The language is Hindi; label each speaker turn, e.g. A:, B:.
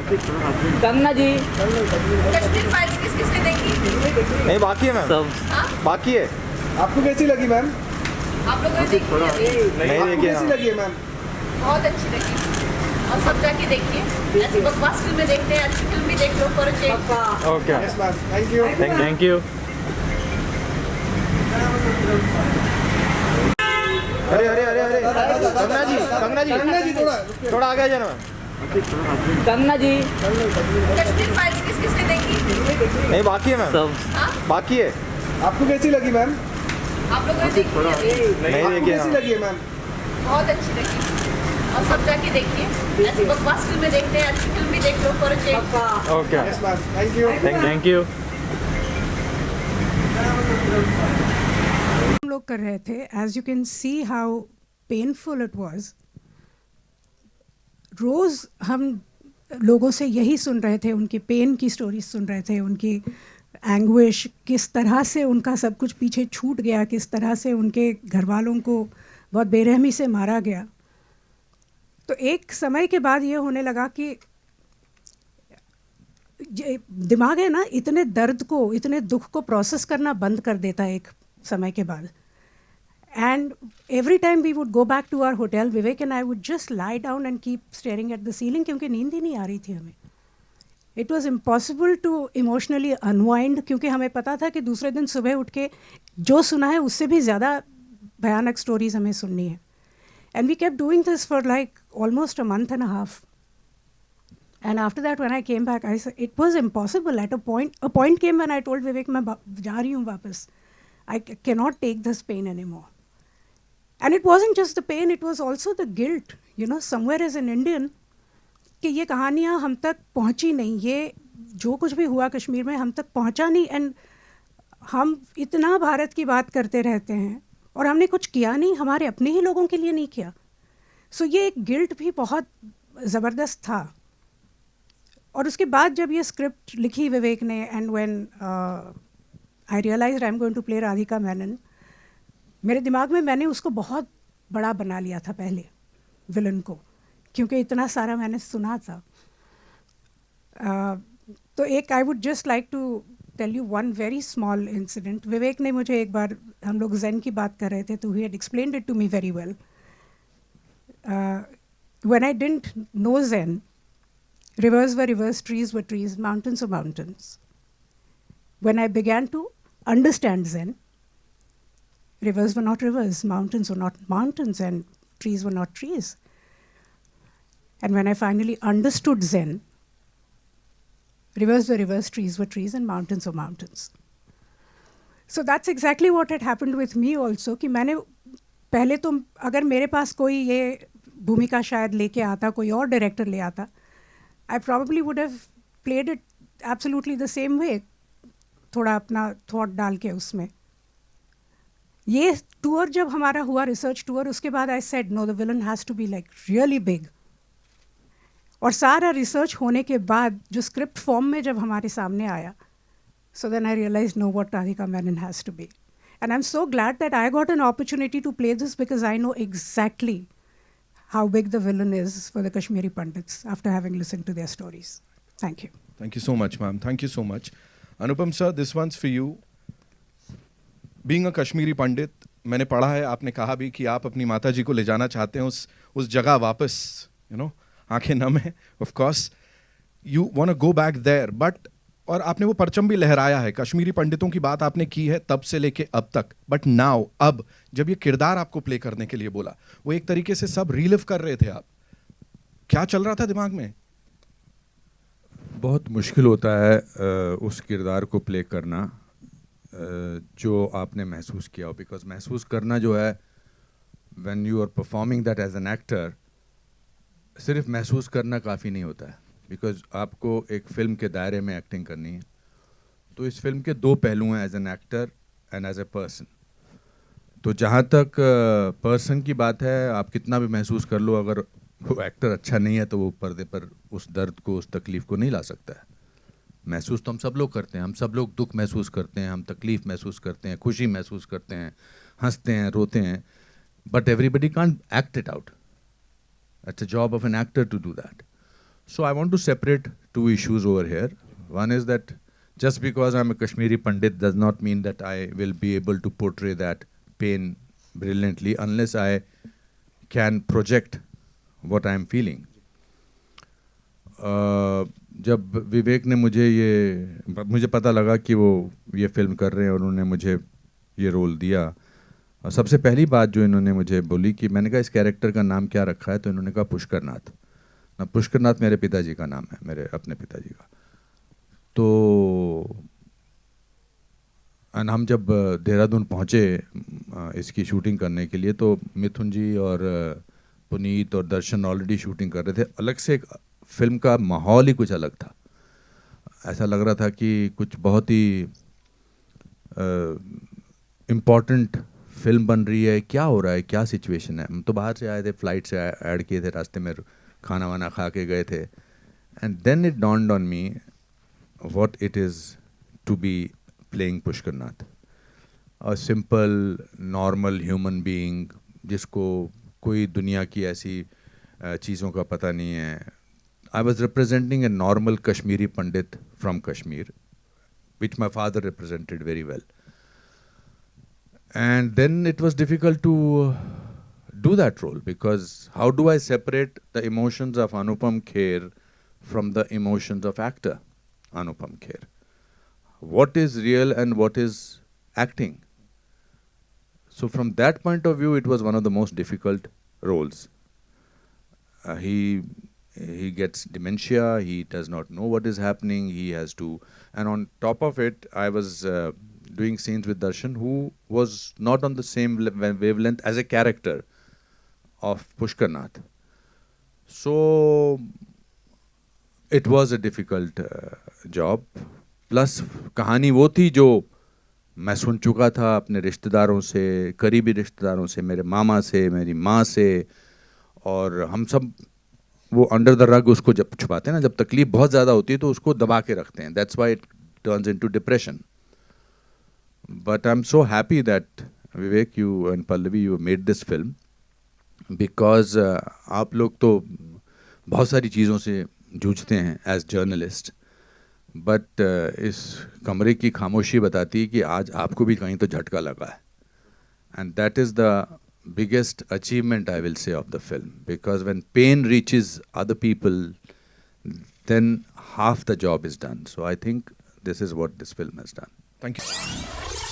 A: कंगना जी
B: कश्मीर फाइल्स किसने देखी?
C: नहीं बाकी है मैम,
B: हाँ?
C: बाकी है।
D: आपको कैसी लगी मैम?
B: आप लोगों ने देखी है अभी?
C: नहीं
D: आपको
C: देखिए
D: कैसी
C: हाँ।
D: लगी है मैम?
B: बहुत अच्छी लगी और सब जाके देखिए। ऐसी बकवास फिल्में देखते हैं, अच्छी फिल्म भी देख लो for a change.
C: Okay
D: yes ma'am, thank you.
C: Thank you. अरे अरे अरे अरे कंगना जी, कंगना जी,
D: कंगना जी
C: थोड़ा आगे आ जाना मैम।
A: कंगना जी
B: कश्मीर फाइल्स किसने देखी?
C: नहीं बाकी है मैम,
B: हाँ?
C: बाकी है।
D: आपको कैसी लगी मैम?
B: आप लोगों ने देखी है अभी?
C: नहीं
D: आपको
C: देखिए
D: कैसी
C: हाँ।
D: लगी है मैम?
B: बहुत अच्छी लगी और सब जाके देखिए। ऐसी बकवास फिल्में देखते हैं, अच्छी फिल्म भी देख लो for a change.
C: Okay
D: yes ma'am, thank you.
C: Thank you.
E: हम लोग कर रहे थे, as you can see how painful it was. रोज़ हम लोगों से यही सुन रहे थे, उनकी पेन की स्टोरीज सुन रहे थे, उनकी एंग्विश, किस तरह से उनका सब कुछ पीछे छूट गया, किस तरह से उनके घर वालों को बहुत बेरहमी से मारा गया। तो एक समय के बाद ये होने लगा कि दिमाग है ना, इतने दर्द को, इतने दुख को प्रोसेस करना बंद कर देता है एक समय के बाद। And every time we would go back to our hotel, Vivek and I would just lie down and keep staring at the ceiling क्योंकि नींद ही नहीं आ रही थी हमें। It was impossible to emotionally unwind क्योंकि हमें पता था कि दूसरे दिन सुबह उठ के जो सुना है उससे भी ज़्यादा भयानक स्टोरीज हमें सुननी है। And we kept doing this for like almost a month and a half. And after that, when I came back, I said it was impossible. At a point came when I told Vivek, मैं जा रही हूँ वापस. I cannot take this pain anymore. And it wasn't just the pain, it was also the guilt. You know, somewhere as an Indian, कि ये कहानियाँ हम तक पहुँची नहीं, ये जो कुछ भी हुआ कश्मीर में हम तक पहुँचा नहीं, एंड हम इतना भारत की बात करते रहते हैं और हमने कुछ किया नहीं, हमारे अपने ही लोगों के लिए नहीं किया। सो ये एक गिल्ट भी बहुत ज़बरदस्त था। और उसके बाद जब ये स्क्रिप्ट लिखी विवेक ने, and when I realised I am going to play Radhika Menon, मेरे दिमाग में मैंने उसको बहुत बड़ा बना लिया था पहले, विलन को, क्योंकि इतना सारा मैंने सुना था। तो एक I would just like to tell you one very small incident. Vivek ने मुझे एक बार, हम लोग ज़ेन की बात कर रहे थे, तो he had explained it to me very well. When I didn't know Zen, rivers were rivers, trees were trees, mountains were mountains. When I began to understand Zen, rivers were not rivers, mountains were not mountains, and trees were not trees. And when I finally understood Zen, rivers were rivers, trees were trees, and mountains were mountains. So that's exactly what had happened with me also, कि मैंने पहले तो, अगर मेरे पास कोई ये भूमिका शायद लेके आता, कोई और डायरेक्टर ले आता, I probably would have played it absolutely the same way, थोड़ा अपना थॉट डाल के उसमें। ये टूर जब हमारा हुआ, रिसर्च टूर, उसके बाद I said no, the villain has to be like really big. और सारा रिसर्च होने के बाद जो स्क्रिप्ट फॉर्म में जब हमारे सामने आया, so then I realized no, what Radhika Menon has to be. And I'm so glad that I got an opportunity to play this because I know exactly how big the villain is for the Kashmiri Pandits after having listened to their stories. Thank you.
F: Thank you so much, ma'am. Thank you so much. Anupam sir, this one's for you. Being a Kashmiri Pandit, मैंने पढ़ा है, आपने कहा भी कि आप अपनी माता जी को ले जाना चाहते हैं उस जगह वापस, you know, आंखें नम है, of course. You want to go back there, but और आपने वो परचम भी लहराया है, कश्मीरी पंडितों की बात आपने की है तब से लेके अब तक, बट नाउ, अब जब ये किरदार आपको प्ले करने के लिए बोला, वो एक तरीके से सब रीलिव कर रहे थे आप, क्या चल रहा था दिमाग में?
G: बहुत मुश्किल होता है उस किरदार को प्ले करना जो आपने महसूस किया हो, बिकॉज महसूस करना जो है, when you are performing that as an actor, सिर्फ महसूस करना काफ़ी नहीं होता है, बिकॉज आपको एक फ़िल्म के दायरे में एक्टिंग करनी है। तो इस फिल्म के दो पहलू हैं, as an actor and as a person. तो जहाँ तक पर्सन की बात है, आप कितना भी महसूस कर लो, अगर वो एक्टर अच्छा नहीं है तो वो पर्दे पर उस दर्द को, उस तकलीफ़ को नहीं ला सकता है। महसूस तो हम सब लोग करते हैं, हम सब लोग दुख महसूस करते हैं, हम तकलीफ़ महसूस करते हैं, खुशी महसूस करते हैं, हंसते हैं, रोते हैं, but everybody can't act it out. It's a job of an actor to do that. So I want to separate two issues over here. One is that just because I'm a Kashmiri Pandit does not mean that I will be able to portray that pain brilliantly unless I can project what I'm feeling. जब विवेक ने मुझे पता लगा कि वो ये फिल्म कर रहे हैं और उन्होंने मुझे ये रोल दिया, और सबसे पहली बात जो इन्होंने मुझे बोली कि मैंने कहा इस कैरेक्टर का नाम क्या रखा है, तो इन्होंने कहा पुष्करनाथ. ना पुष्करनाथ मेरे पिताजी का नाम है, मेरे अपने पिताजी का. तो हम जब देहरादून पहुँचे इसकी शूटिंग करने के लिए, तो मिथुन जी और पुनीत और दर्शन ऑलरेडी शूटिंग कर रहे थे. अलग से एक फिल्म का माहौल ही कुछ अलग था. ऐसा लग रहा था कि कुछ बहुत ही इम्पॉर्टेंट फिल्म बन रही है, क्या हो रहा है, क्या सिचुएशन है. हम तो बाहर से आए थे, फ्लाइट से ऐड किए थे, रास्ते में खाना वाना खा के गए थे. And then it dawned on me what it is to be playing Pushkarnath, a simple normal human being जिसको कोई दुनिया की ऐसी चीज़ों का पता नहीं है. I was representing a normal Kashmiri Pandit from Kashmir, which my father represented very well. And then it was difficult to do that role, because how do I separate the emotions of Anupam Kher from the emotions of actor Anupam Kher? What is real and what is acting? So from that point of view, it was one of the most difficult roles. He gets dementia, he does not know what is happening, he has to, and on top of it, I was doing scenes with Darshan, who was not on the same wavelength as a character of Pushkarnath. So it was a difficult job. Plus कहानी वो थी जो मैं सुन चुका था अपने रिश्तेदारों से, करीबी रिश्तेदारों से, मेरे मामा से, मेरी माँ से, और हम सब वो अंडर द रग उसको जब छुपाते हैं ना, जब तकलीफ बहुत ज़्यादा होती है तो उसको दबा के रखते हैं. That's why it turns into depression. But I am so happy that Vivek, you and Pallavi, you made this film, because आप लोग तो बहुत सारी चीज़ों से जूझते हैं एज जर्नलिस्ट, बट इस कमरे की खामोशी बताती है कि आज आपको भी कहीं तो झटका लगा है. And that is the biggest achievement, I will say, of the film, because when pain reaches other people, then half the job is done. So I think this is what this film has done.
F: Thank you.